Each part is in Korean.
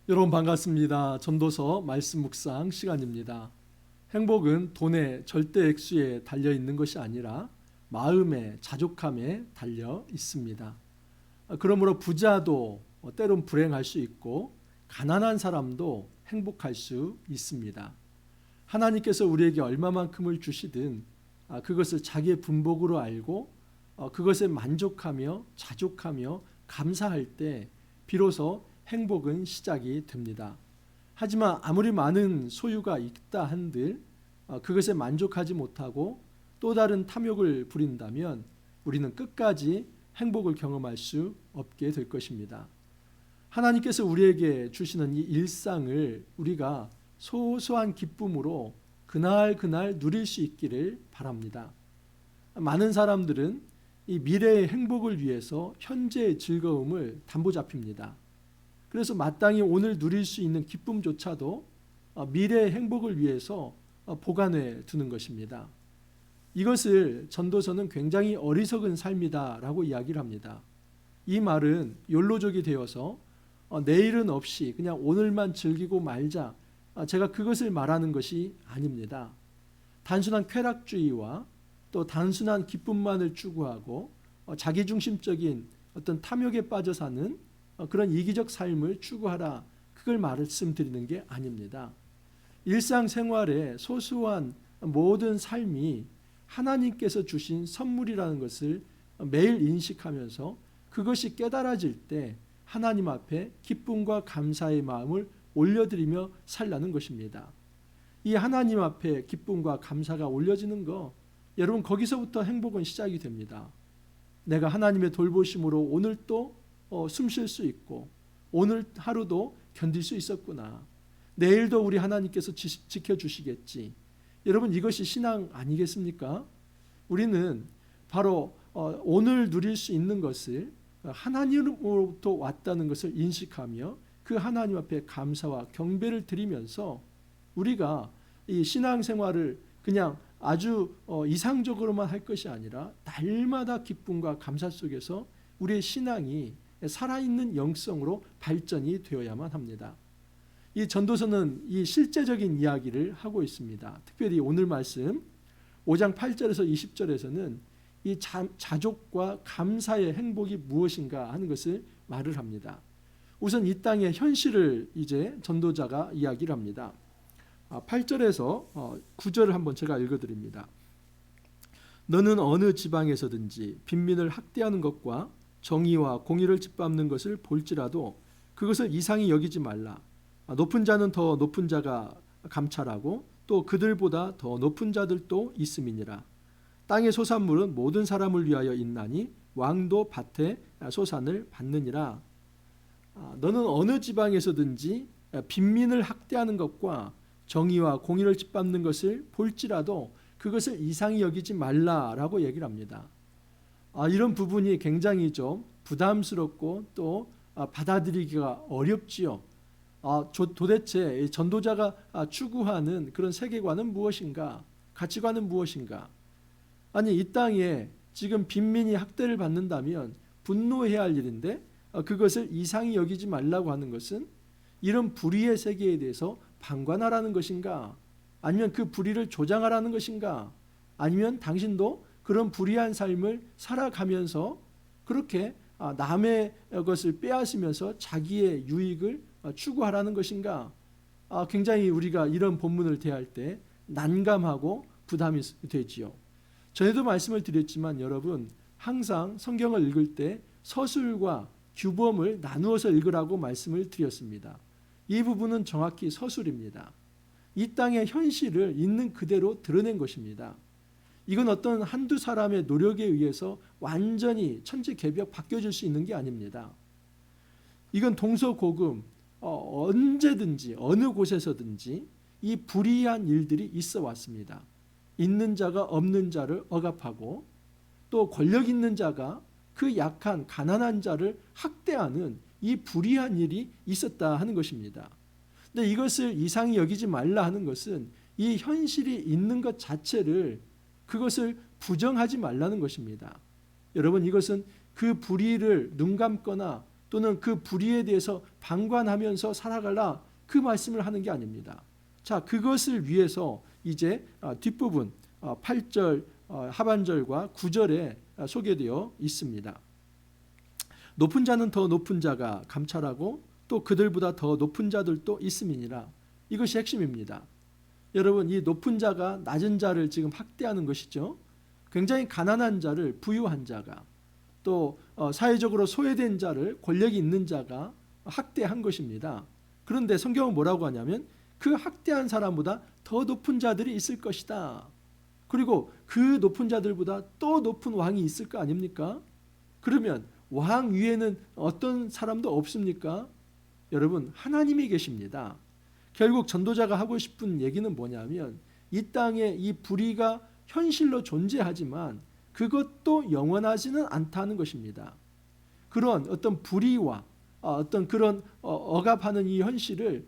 여러분 반갑습니다. 전도서 말씀 묵상 시간입니다. 행복은 돈의 절대 액수에 달려 있는 것이 아니라 마음의 자족함에 달려 있습니다. 그러므로 부자도 때론 불행할 수 있고 가난한 사람도 행복할 수 있습니다. 하나님께서 우리에게 얼마만큼을 주시든 그것을 자기의 분복으로 알고 그것에 만족하며 자족하며 감사할 때 비로소 행복은 시작이 됩니다. 하지만 아무리 많은 소유가 있다 한들 그것에 만족하지 못하고 또 다른 탐욕을 부린다면 우리는 끝까지 행복을 경험할 수 없게 될 것입니다. 하나님께서 우리에게 주시는 이 일상을 우리가 소소한 기쁨으로 그날 누릴 수 있기를 바랍니다. 많은 사람들은 이 미래의 행복을 위해서 현재의 즐거움을 담보잡힙니다. 그래서 마땅히 오늘 누릴 수 있는 기쁨조차도 미래의 행복을 위해서 보관해 두는 것입니다. 이것을 전도서는 굉장히 어리석은 삶이다라고 이야기를 합니다. 이 말은 욜로족이 되어서 내일은 없이 그냥 오늘만 즐기고 말자, 제가 그것을 말하는 것이 아닙니다. 단순한 쾌락주의와 또 단순한 기쁨만을 추구하고 자기중심적인 어떤 탐욕에 빠져 사는 그런 이기적 삶을 추구하라, 그걸 말씀드리는 게 아닙니다. 일상생활의 소소한 모든 삶이 하나님께서 주신 선물이라는 것을 매일 인식하면서 그것이 깨달아질 때 하나님 앞에 기쁨과 감사의 마음을 올려드리며 살라는 것입니다. 이 하나님 앞에 기쁨과 감사가 올려지는 거, 여러분 거기서부터 행복은 시작이 됩니다. 내가 하나님의 돌보심으로 오늘 또 숨 쉴 수 있고 오늘 하루도 견딜 수 있었구나, 내일도 우리 하나님께서 지켜주시겠지. 여러분 이것이 신앙 아니겠습니까? 우리는 바로 오늘 누릴 수 있는 것을 하나님으로부터 왔다는 것을 인식하며 그 하나님 앞에 감사와 경배를 드리면서 우리가 이 신앙생활을 그냥 아주 이상적으로만 할 것이 아니라 날마다 기쁨과 감사 속에서 우리의 신앙이 살아있는 영성으로 발전이 되어야만 합니다. 이 전도서는 이 실제적인 이야기를 하고 있습니다. 특별히 오늘 말씀 5장 8절에서 20절에서는 이 자족과 감사의 행복이 무엇인가 하는 것을 말을 합니다. 우선 이 땅의 현실을 이제 전도자가 이야기를 합니다. 8절에서 9절을 한번 제가 읽어드립니다. 너는 어느 지방에서든지 빈민을 학대하는 것과 정의와 공의를 짓밟는 것을 볼지라도 그것을 이상히 여기지 말라. 높은 자는 더 높은 자가 감찰하고 또 그들보다 더 높은 자들도 있음이니라. 땅의 소산물은 모든 사람을 위하여 있나니 왕도 밭에 소산을 받느니라. 너는 어느 지방에서든지 빈민을 학대하는 것과 정의와 공의를 짓밟는 것을 볼지라도 그것을 이상히 여기지 말라라고 얘기를 합니다. 이런 부분이 굉장히 좀 부담스럽고 또 받아들이기가 어렵지요. 도대체 전도자가 추구하는 그런 세계관은 무엇인가? 가치관은 무엇인가? 아니, 이 땅에 지금 빈민이 학대를 받는다면 분노해야 할 일인데 그것을 이상히 여기지 말라고 하는 것은 이런 불의의 세계에 대해서 방관하라는 것인가? 아니면 그 불의를 조장하라는 것인가? 아니면 당신도 그런 불의한 삶을 살아가면서 그렇게 남의 것을 빼앗으면서 자기의 유익을 추구하라는 것인가? 굉장히 우리가 이런 본문을 대할 때 난감하고 부담이 되지요. 전에도 말씀을 드렸지만 여러분, 항상 성경을 읽을 때 서술과 규범을 나누어서 읽으라고 말씀을 드렸습니다. 이 부분은 정확히 서술입니다. 이 땅의 현실을 있는 그대로 드러낸 것입니다. 이건 어떤 한두 사람의 노력에 의해서 완전히 천지개벽 바뀌어질 수 있는 게 아닙니다. 이건 동서고금 언제든지 어느 곳에서든지 이 불의한 일들이 있어 왔습니다. 있는 자가 없는 자를 억압하고 또 권력 있는 자가 그 약한 가난한 자를 학대하는 이 불의한 일이 있었다 하는 것입니다. 근데 이것을 이상히 여기지 말라 하는 것은 이 현실이 있는 것 자체를, 그것을 부정하지 말라는 것입니다. 여러분, 이것은 그 불의를 눈 감거나 또는 그 불의에 대해서 방관하면서 살아가라, 그 말씀을 하는 게 아닙니다. 자, 그것을 위해서 이제 뒷부분 8절 하반절과 9절에 소개되어 있습니다. 높은 자는 더 높은 자가 감찰하고 또 그들보다 더 높은 자들도 있음이니라. 이것이 핵심입니다. 여러분, 이 높은 자가 낮은 자를 지금 학대하는 것이죠. 굉장히 가난한 자를 부유한 자가, 또 사회적으로 소외된 자를 권력이 있는 자가 학대한 것입니다. 그런데 성경은 뭐라고 하냐면 그 학대한 사람보다 더 높은 자들이 있을 것이다. 그리고 그 높은 자들보다 또 높은 왕이 있을 거 아닙니까? 그러면 왕 위에는 어떤 사람도 없습니까? 여러분, 하나님이 계십니다. 결국 전도자가 하고 싶은 얘기는 뭐냐면 이 땅에 이 불의가 현실로 존재하지만 그것도 영원하지는 않다는 것입니다. 그런 어떤 불의와 어떤 그런 억압하는 이 현실을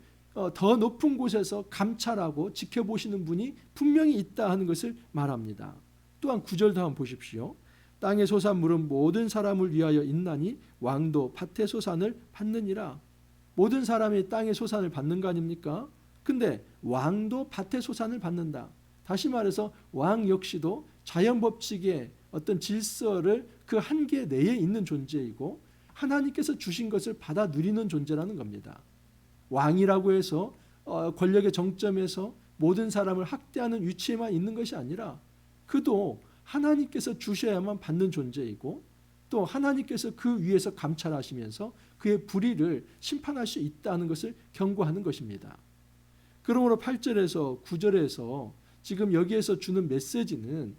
더 높은 곳에서 감찰하고 지켜보시는 분이 분명히 있다 하는 것을 말합니다. 또한 9절도 한번 보십시오. 땅의 소산물은 모든 사람을 위하여 있나니 왕도 밭의 소산을 받느니라. 모든 사람이 땅의 소산을 받는 거 아닙니까? 근데 왕도 밭의 소산을 받는다. 다시 말해서 왕 역시도 자연 법칙의 어떤 질서를 그 한계 내에 있는 존재이고 하나님께서 주신 것을 받아 누리는 존재라는 겁니다. 왕이라고 해서 권력의 정점에서 모든 사람을 학대하는 위치에만 있는 것이 아니라 그도 하나님께서 주셔야만 받는 존재이고 또 하나님께서 그 위에서 감찰하시면서 그의 불의를 심판할 수 있다는 것을 경고하는 것입니다. 그러므로 8절에서 9절에서 지금 여기에서 주는 메시지는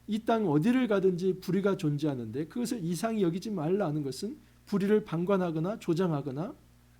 이 땅 어디를 가든지 불의가 존재하는데 그것을 이상히 여기지 말라는 것은 불의를 방관하거나 조장하거나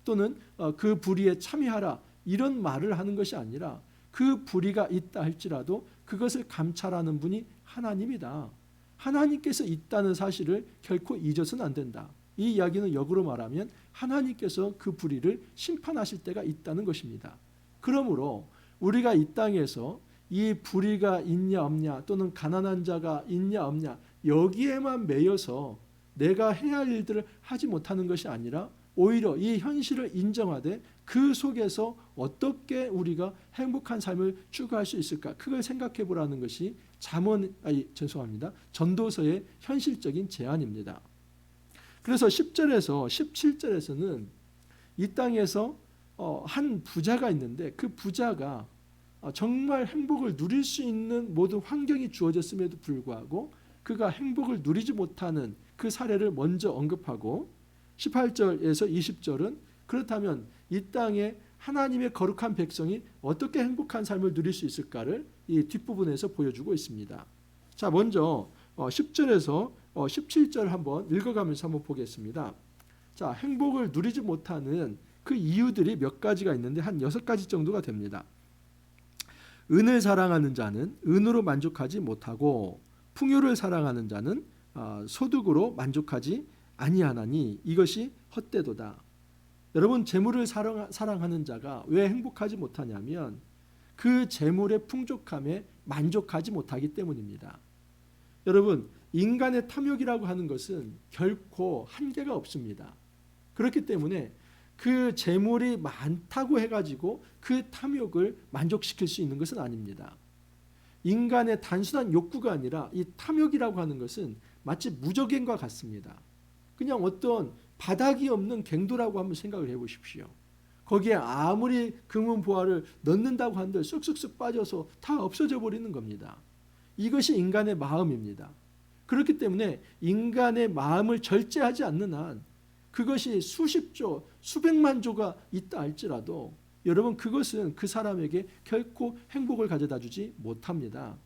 또는 그 불의에 참여하라 이런 말을 하는 것이 아니라 그 불의가 있다 할지라도 그것을 감찰하는 분이 하나님이다. 하나님께서 있다는 사실을 결코 잊어서는 안 된다. 이 이야기는 역으로 말하면 하나님께서 그 불의를 심판하실 때가 있다는 것입니다. 그러므로 우리가 이 땅에서 이 불의가 있냐 없냐 또는 가난한 자가 있냐 없냐 여기에만 매여서 내가 해야 할 일들을 하지 못하는 것이 아니라 오히려 이 현실을 인정하되 그 속에서 어떻게 우리가 행복한 삶을 추구할 수 있을까 그걸 생각해 보라는 것이 전도서의 현실적인 제안입니다. 그래서 10절에서 17절에서는 이 땅에서 한 부자가 있는데 그 부자가 정말 행복을 누릴 수 있는 모든 환경이 주어졌음에도 불구하고 그가 행복을 누리지 못하는 그 사례를 먼저 언급하고 18절에서 20절은 그렇다면 이 땅에 하나님의 거룩한 백성이 어떻게 행복한 삶을 누릴 수 있을까를 이 뒷부분에서 보여주고 있습니다. 자, 먼저 10절에서 17절 한번 읽어가면서 한번 보겠습니다. 자, 행복을 누리지 못하는 그 이유들이 몇 가지가 있는데 한 6가지 정도가 됩니다. 은을 사랑하는 자는 은으로 만족하지 못하고 풍요를 사랑하는 자는 소득으로 만족하지 아니하나니 이것이 헛되도다. 여러분, 재물을 사랑하는 자가 왜 행복하지 못하냐면 그 재물의 풍족함에 만족하지 못하기 때문입니다. 여러분, 인간의 탐욕이라고 하는 것은 결코 한계가 없습니다. 그렇기 때문에 그 재물이 많다고 해가지고 그 탐욕을 만족시킬 수 있는 것은 아닙니다. 인간의 단순한 욕구가 아니라 이 탐욕이라고 하는 것은 마치 무적행과 같습니다. 그냥 어떤 바닥이 없는 갱도라고 한번 생각을 해보십시오. 거기에 아무리 금은보화를 넣는다고 한들 쑥쑥쑥 빠져서 다 없어져 버리는 겁니다. 이것이 인간의 마음입니다. 그렇기 때문에 인간의 마음을 절제하지 않는 한 그것이 수십조, 수백만 조가 있다 할지라도 여러분 그것은 그 사람에게 결코 행복을 가져다 주지 못합니다.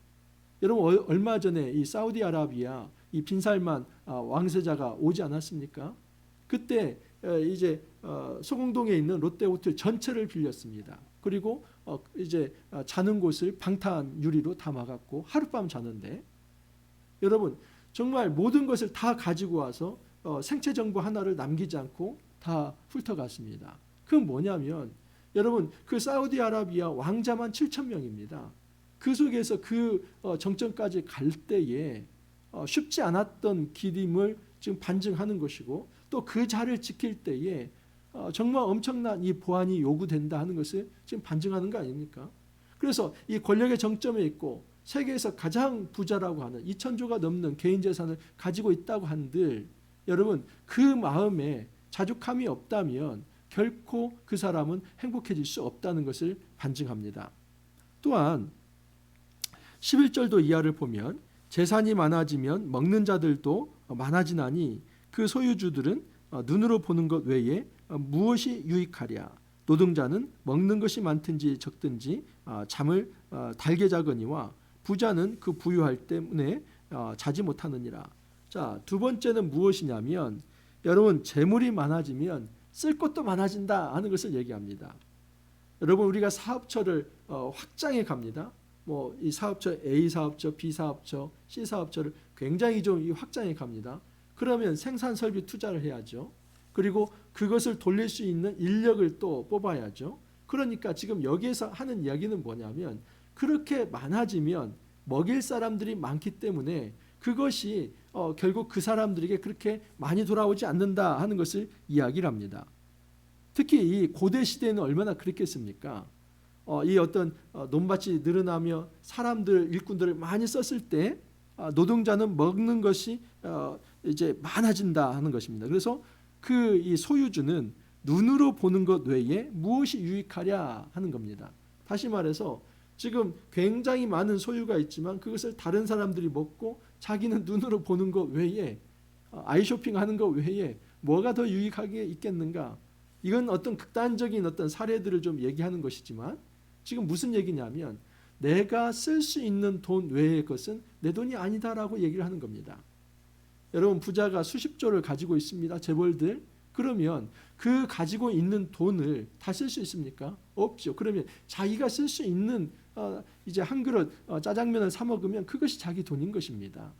여러분 얼마 전에 이 사우디아라비아 이 빈살만 왕세자가 오지 않았습니까? 그때 이제 소공동에 있는 롯데호텔 전체를 빌렸습니다. 그리고 이제 자는 곳을 방탄 유리로 다 막았고 하룻밤 자는데 여러분 정말 모든 것을 다 가지고 와서 생체 정보 하나를 남기지 않고 다 훑어갔습니다. 그건 뭐냐면 여러분 그 사우디아라비아 왕자만 7,000명입니다. 그 속에서 그 정점까지 갈 때에 쉽지 않았던 길임을 지금 반증하는 것이고 또 그 자를 지킬 때에 정말 엄청난 이 보안이 요구된다 하는 것을 지금 반증하는 거 아닙니까? 그래서 이 권력의 정점에 있고 세계에서 가장 부자라고 하는 2,000조가 넘는 개인 재산을 가지고 있다고 한들 여러분 그 마음에 자족함이 없다면 결코 그 사람은 행복해질 수 없다는 것을 반증합니다. 또한 11절도 이하를 보면 재산이 많아지면 먹는 자들도 많아지나니 그 소유주들은 눈으로 보는 것 외에 무엇이 유익하랴. 노동자는 먹는 것이 많든지 적든지 잠을 달게 자거니와 부자는 그 부유할 때문에 자지 못하느니라. 자, 두 번째는 무엇이냐면 여러분 재물이 많아지면 쓸 것도 많아진다 하는 것을 얘기합니다. 여러분 우리가 사업처를 확장해 갑니다. 뭐 이 사업처 A 사업처, B 사업처, C 사업처를 굉장히 좀 확장해 갑니다. 그러면 생산 설비 투자를 해야죠. 그리고 그것을 돌릴 수 있는 인력을 또 뽑아야죠. 그러니까 지금 여기에서 하는 이야기는 뭐냐면 그렇게 많아지면 먹일 사람들이 많기 때문에 그것이 결국 그 사람들에게 그렇게 많이 돌아오지 않는다 하는 것을 이야기를 합니다. 특히 이 고대 시대에는 얼마나 그랬겠습니까? 이 어떤 논밭이 늘어나며 사람들 일꾼들을 많이 썼을 때 노동자는 먹는 것이 이제 많아진다 하는 것입니다. 그래서 그 이 소유주는 눈으로 보는 것 외에 무엇이 유익하랴 하는 겁니다. 다시 말해서 지금 굉장히 많은 소유가 있지만 그것을 다른 사람들이 먹고 자기는 눈으로 보는 것 외에 아이쇼핑하는 것 외에 뭐가 더 유익하게 있겠는가? 이건 어떤 극단적인 어떤 사례들을 좀 얘기하는 것이지만 지금 무슨 얘기냐면 내가 쓸 수 있는 돈 외의 것은 내 돈이 아니다라고 얘기를 하는 겁니다. 여러분 부자가 수십조를 가지고 있습니다. 재벌들. 그러면 그 가지고 있는 돈을 다 쓸 수 있습니까? 없죠. 그러면 자기가 쓸 수 있는 이제 한 그릇 짜장면을 사 먹으면 그것이 자기 돈인 것입니다.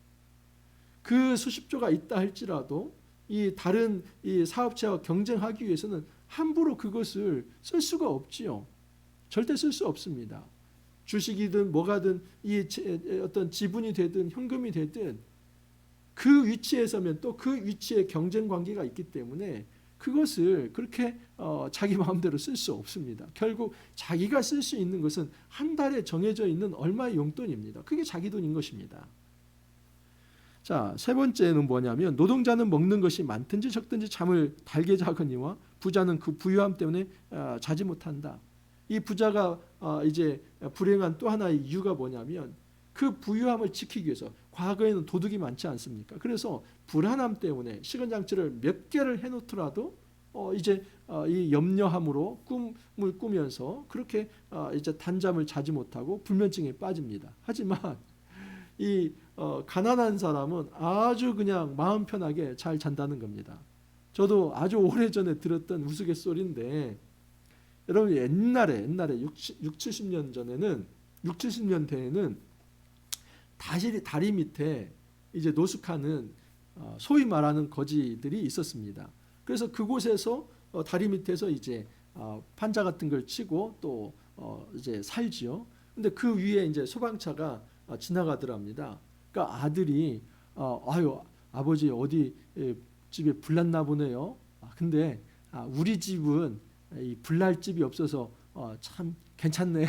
그 수십조가 있다 할지라도 이 다른 이 사업체와 경쟁하기 위해서는 함부로 그것을 쓸 수가 없지요. 절대 쓸 수 없습니다. 주식이든 뭐가든 이 어떤 지분이 되든 현금이 되든 그 위치에 서면 또 그 위치에 경쟁 관계가 있기 때문에 그것을 그렇게 자기 마음대로 쓸 수 없습니다. 결국 자기가 쓸 수 있는 것은 한 달에 정해져 있는 얼마의 용돈입니다. 그게 자기 돈인 것입니다. 자, 세 번째는 뭐냐면 노동자는 먹는 것이 많든지 적든지 잠을 달게 자거니와 부자는 그 부유함 때문에 자지 못한다. 이 부자가 이제 불행한 또 하나의 이유가 뭐냐면 그 부유함을 지키기 위해서 과거에는 도둑이 많지 않습니까? 그래서 불안함 때문에 시건장치를 몇 개를 해놓더라도 이제 이 염려함으로 꿈을 꾸면서 그렇게 이제 단잠을 자지 못하고 불면증에 빠집니다. 하지만 이 가난한 사람은 아주 그냥 마음 편하게 잘 잔다는 겁니다. 저도 아주 오래전에 들었던 우스갯소리인데 여러분 옛날에 6, 70년 전에는 6, 70년대에는 다리 밑에 이제 노숙하는 소위 말하는 거지들이 있었습니다. 그래서 그곳에서 다리 밑에서 이제 판자 같은 걸 치고 또 이제 살지요. 근데 그 위에 이제 소방차가 지나가더랍니다. 그러니까 아들이 아유 아버지 어디 집에 불났나 보네요. 근데 우리 집은 이 불날 집이 없어서 참 괜찮네요.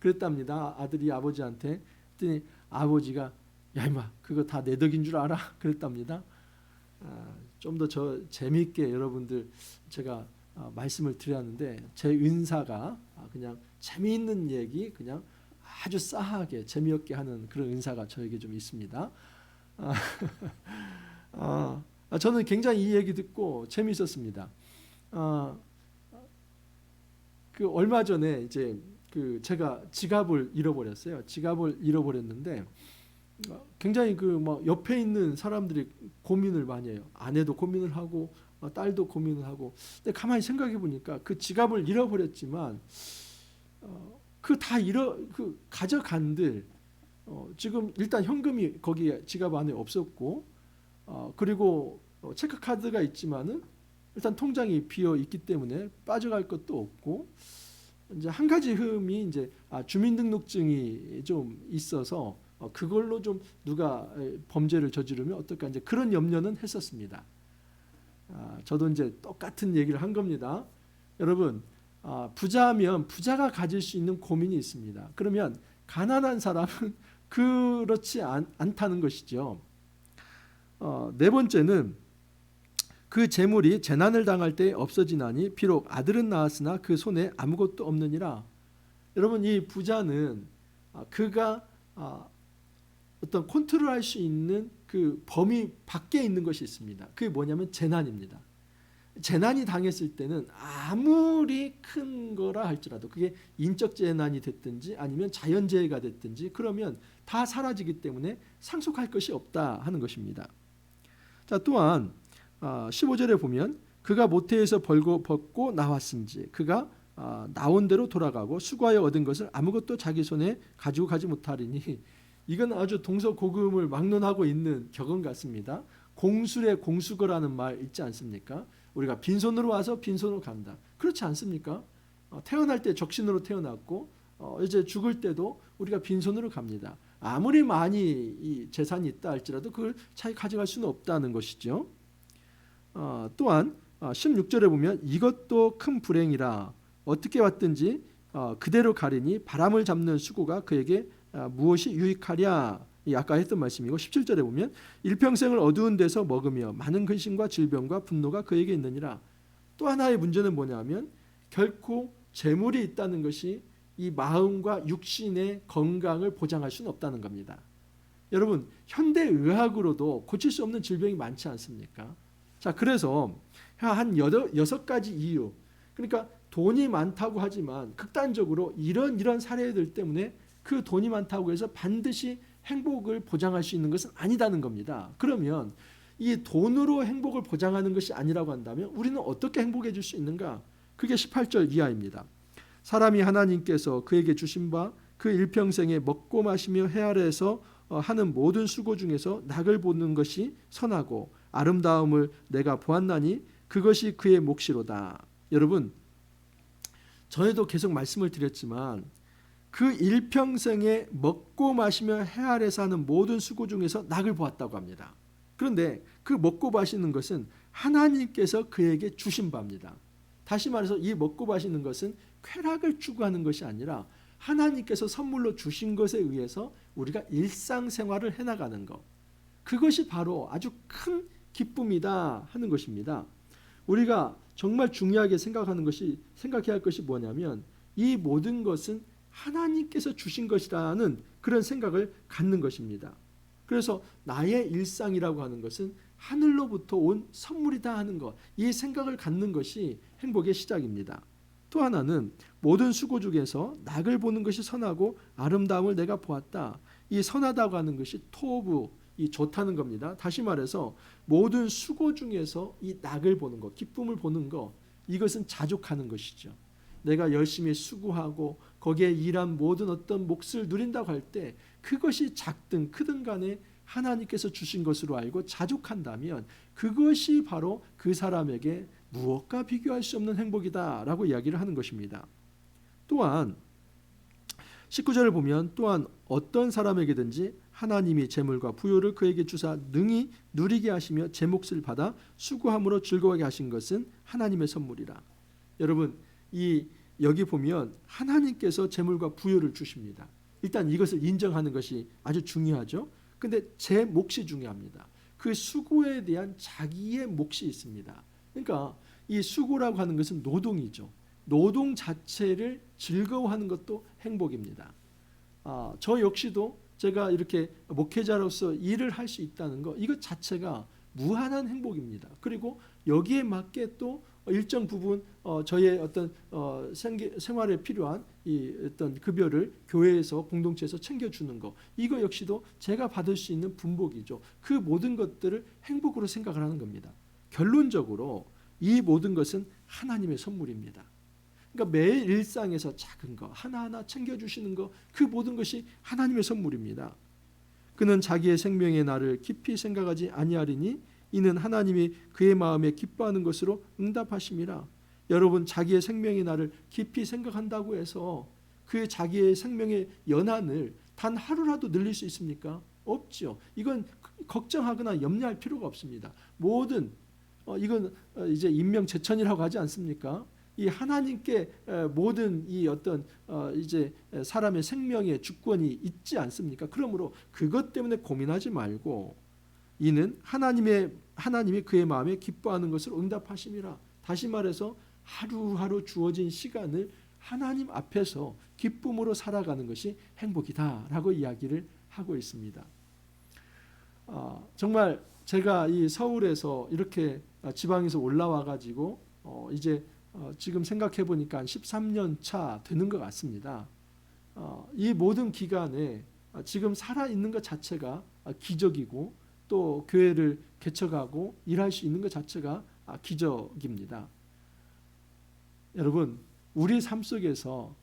그랬답니다. 아들이 아버지한테. 그랬더니 아버지가 야 임마 그거 다 내 덕인 줄 알아? 그랬답니다. 좀 더 재미있게 여러분들 제가 말씀을 드렸는데 제 은사가 그냥 재미있는 얘기 그냥 아주 싸하게 재미없게 하는 그런 은사가 저에게 좀 있습니다. 저는 굉장히 이 얘기 듣고 재미있었습니다. 그 얼마 전에 이제 그 제가 지갑을 잃어버렸어요. 지갑을 잃어버렸는데 굉장히 그 막 옆에 있는 사람들이 고민을 많이 해요. 아내도 고민을 하고 딸도 고민을 하고. 근데 가만히 생각해 보니까 그 지갑을 잃어버렸지만 그 가져간들 지금 일단 현금이 거기 지갑 안에 없었고 그리고 체크카드가 있지만은 일단 통장이 비어 있기 때문에 빠져갈 것도 없고 이제 한 가지 흠이 이제 주민등록증이 좀 있어서 그걸로 좀 누가 범죄를 저지르면 어떨까 이제 그런 염려는 했었습니다. 저도 이제 똑같은 얘기를 한 겁니다. 여러분, 부자면 부자가 가질 수 있는 고민이 있습니다. 그러면 가난한 사람은 그렇지 않다는 것이죠. 네 번째는 그 재물이 재난을 당할 때 없어지나니 비록 아들은 낳았으나 그 손에 아무것도 없느니라. 여러분, 이 부자는 그가 어떤 컨트롤할 수 있는 그 범위 밖에 있는 것이 있습니다. 그게 뭐냐면 재난입니다. 재난이 당했을 때는 아무리 큰 거라 할지라도 그게 인적 재난이 됐든지 아니면 자연재해가 됐든지 그러면 다 사라지기 때문에 상속할 것이 없다 하는 것입니다. 자, 또한 15절에 보면 그가 모태에서 벗고 나왔은지 그가 나온 대로 돌아가고 수고하여 얻은 것을 아무것도 자기 손에 가지고 가지 못하리니, 이건 아주 동서고금을 막론하고 있는 격언 같습니다. 공술의 공수거라는 말 있지 않습니까? 우리가 빈손으로 와서 빈손으로 간다. 그렇지 않습니까? 태어날 때 적신으로 태어났고 이제 죽을 때도 우리가 빈손으로 갑니다. 아무리 많이 이 재산이 있다 할지라도 그걸 자기 가져갈 수는 없다는 것이죠. 또한 16절에 보면 이것도 큰 불행이라 어떻게 왔든지 그대로 가리니 바람을 잡는 수고가 그에게 무엇이 유익하랴. 아까 했던 말씀이고, 17절에 보면 일평생을 어두운 데서 먹으며 많은 근심과 질병과 분노가 그에게 있느니라. 또 하나의 문제는 뭐냐면 결코 재물이 있다는 것이 이 마음과 육신의 건강을 보장할 수는 없다는 겁니다. 여러분, 현대의학으로도 고칠 수 없는 질병이 많지 않습니까? 자, 그래서 한 6가지 이유, 그러니까 돈이 많다고 하지만 극단적으로 이런 사례들 때문에 그 돈이 많다고 해서 반드시 행복을 보장할 수 있는 것은 아니다는 겁니다. 그러면 이 돈으로 행복을 보장하는 것이 아니라고 한다면 우리는 어떻게 행복해질 수 있는가? 그게 18절 이하입니다. 사람이 하나님께서 그에게 주신 바 그 일평생에 먹고 마시며 해 아래에서 하는 모든 수고 중에서 낙을 보는 것이 선하고 아름다움을 내가 보았나니 그것이 그의 몫이로다. 여러분, 전에도 계속 말씀을 드렸지만 그 일평생에 먹고 마시며 해 아래에서 하는 모든 수고 중에서 낙을 보았다고 합니다. 그런데 그 먹고 마시는 것은 하나님께서 그에게 주신 바입니다. 다시 말해서 이 먹고 마시는 것은 쾌락을 추구하는 것이 아니라 하나님께서 선물로 주신 것에 의해서 우리가 일상생활을 해나가는 것, 그것이 바로 아주 큰 기쁨이다 하는 것입니다. 우리가 정말 중요하게 생각해야 할 것이 뭐냐면 이 모든 것은 하나님께서 주신 것이라는 그런 생각을 갖는 것입니다. 그래서 나의 일상이라고 하는 것은 하늘로부터 온 선물이다 하는 것, 이 생각을 갖는 것이 행복의 시작입니다. 또 하나는 모든 수고 중에서 낙을 보는 것이 선하고 아름다움을 내가 보았다. 이 선하다고 하는 것이 토부, 이 좋다는 겁니다. 다시 말해서 모든 수고 중에서 이 낙을 보는 것, 기쁨을 보는 것, 이것은 자족하는 것이죠. 내가 열심히 수고하고 거기에 일한 모든 어떤 몫을 누린다고 할 때 그것이 작든 크든 간에 하나님께서 주신 것으로 알고 자족한다면 그것이 바로 그 사람에게 무엇과 비교할 수 없는 행복이다라고 이야기를 하는 것입니다. 또한 19절을 보면 또한 어떤 사람에게든지 하나님이 재물과 부요를 그에게 주사 능히 누리게 하시며 제 몫을 받아 수고함으로 즐거워하게 하신 것은 하나님의 선물이라. 여러분, 여기 보면 하나님께서 재물과 부요를 주십니다. 일단 이것을 인정하는 것이 아주 중요하죠. 근데 제 몫이 중요합니다. 그 수고에 대한 자기의 몫이 있습니다. 그러니까 이 수고라고 하는 것은 노동이죠. 노동 자체를 즐거워하는 것도 행복입니다. 저 역시도 제가 이렇게 목회자로서 일을 할 수 있다는 것, 이것 자체가 무한한 행복입니다. 그리고 여기에 맞게 또 일정 부분 저의 어떤 생활에 필요한 이 어떤 급여를 교회에서 공동체에서 챙겨주는 것, 이거 역시도 제가 받을 수 있는 분복이죠. 그 모든 것들을 행복으로 생각을 하는 겁니다. 결론적으로 이 모든 것은 하나님의 선물입니다. 그러니까 매일 일상에서 작은 거 하나하나 챙겨주시는 거, 그 모든 것이 하나님의 선물입니다. 그는 자기의 생명의 날을 깊이 생각하지 아니하리니 이는 하나님이 그의 마음에 기뻐하는 것으로 응답하심이라. 여러분, 자기의 생명의 날을 깊이 생각한다고 해서 그 자기의 생명의 연한을 단 하루라도 늘릴 수 있습니까? 없죠. 이건 걱정하거나 염려할 필요가 없습니다. 모든 이건 이제 인명재천이라고 하지 않습니까? 이 하나님께 모든 이 어떤 이제 사람의 생명의 주권이 있지 않습니까? 그러므로 그것 때문에 고민하지 말고 이는 하나님이 그의 마음에 기뻐하는 것을 응답하심이라. 다시 말해서 하루하루 주어진 시간을 하나님 앞에서 기쁨으로 살아가는 것이 행복이다라고 이야기를 하고 있습니다. 정말 제가 이 서울에서 이렇게 지방에서 올라와 가지고 이제 지금 생각해 보니까 한 13년 차 되는 것 같습니다. 이 모든 기간에 지금 살아 있는 것 자체가 기적이고 또 교회를 개척하고 일할 수 있는 것 자체가 기적입니다. 여러분, 우리 삶 속에서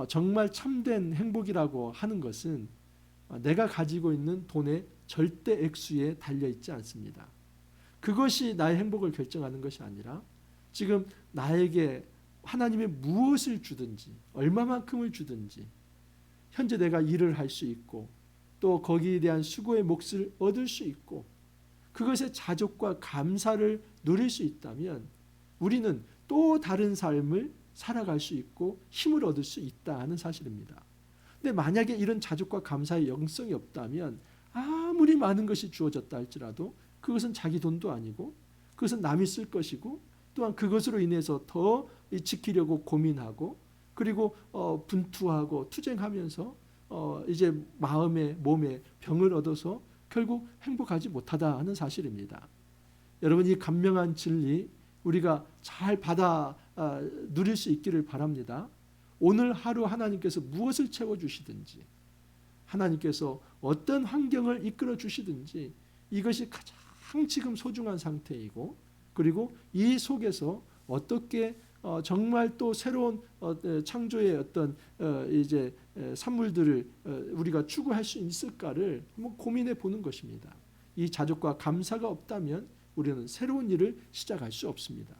정말 참된 행복이라고 하는 것은 내가 가지고 있는 돈의 절대 액수에 달려 있지 않습니다. 그것이 나의 행복을 결정하는 것이 아니라 지금 나에게 하나님이 무엇을 주든지 얼마만큼을 주든지 현재 내가 일을 할 수 있고 또 거기에 대한 수고의 몫을 얻을 수 있고 그것의 자족과 감사를 누릴 수 있다면 우리는 또 다른 삶을 살아갈 수 있고 힘을 얻을 수 있다 하는 사실입니다. 근데 만약에 이런 자족과 감사의 영성이 없다면 아무리 많은 것이 주어졌다 할지라도 그것은 자기 돈도 아니고 그것은 남이 쓸 것이고 또한 그것으로 인해서 더 지키려고 고민하고 그리고 분투하고 투쟁하면서 이제 마음에 몸에 병을 얻어서 결국 행복하지 못하다 하는 사실입니다. 여러분, 이 간명한 진리 우리가 잘 받아 누릴 수 있기를 바랍니다. 오늘 하루 하나님께서 무엇을 채워주시든지 하나님께서 어떤 환경을 이끌어 주시든지 이것이 가장 지금 소중한 상태이고 그리고 이 속에서 어떻게 정말 또 새로운 창조의 어떤 이제 산물들을 우리가 추구할 수 있을까를 한번 고민해 보는 것입니다. 이 자족과 감사가 없다면 우리는 새로운 일을 시작할 수 없습니다.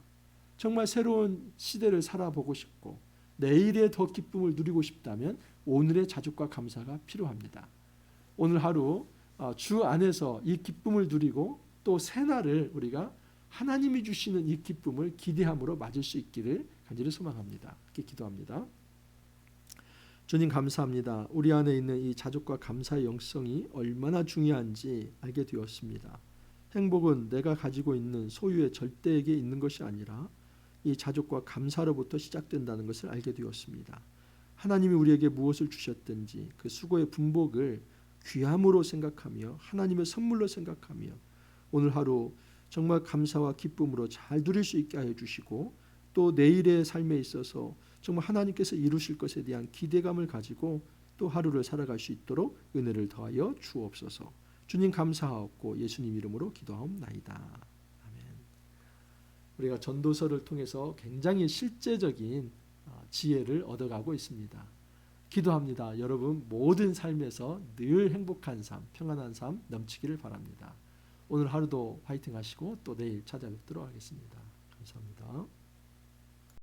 정말 새로운 시대를 살아보고 싶고 내일의 더 기쁨을 누리고 싶다면 오늘의 자족과 감사가 필요합니다. 오늘 하루 주 안에서 이 기쁨을 누리고 또 새날을 우리가 하나님이 주시는 이 기쁨을 기대함으로 맞을 수 있기를 간절히 소망합니다. 이렇게 기도합니다. 주님 감사합니다. 우리 안에 있는 이 자족과 감사의 영성이 얼마나 중요한지 알게 되었습니다. 행복은 내가 가지고 있는 소유의 절대에게 있는 것이 아니라 이 자족과 감사로부터 시작된다는 것을 알게 되었습니다. 하나님이 우리에게 무엇을 주셨든지 그 수고의 분복을 귀함으로 생각하며 하나님의 선물로 생각하며 오늘 하루 정말 감사와 기쁨으로 잘 누릴 수 있게 하여 주시고 또 내일의 삶에 있어서 정말 하나님께서 이루실 것에 대한 기대감을 가지고 또 하루를 살아갈 수 있도록 은혜를 더하여 주옵소서. 주님 감사하옵고 예수님 이름으로 기도하옵나이다. 아멘. 우리가 전도서를 통해서 굉장히 실제적인 지혜를 얻어가고 있습니다. 기도합니다. 여러분 모든 삶에서 늘 행복한 삶, 평안한 삶 넘치기를 바랍니다. 오늘 하루도 화이팅 하시고 또 내일 찾아뵙도록 하겠습니다. 감사합니다.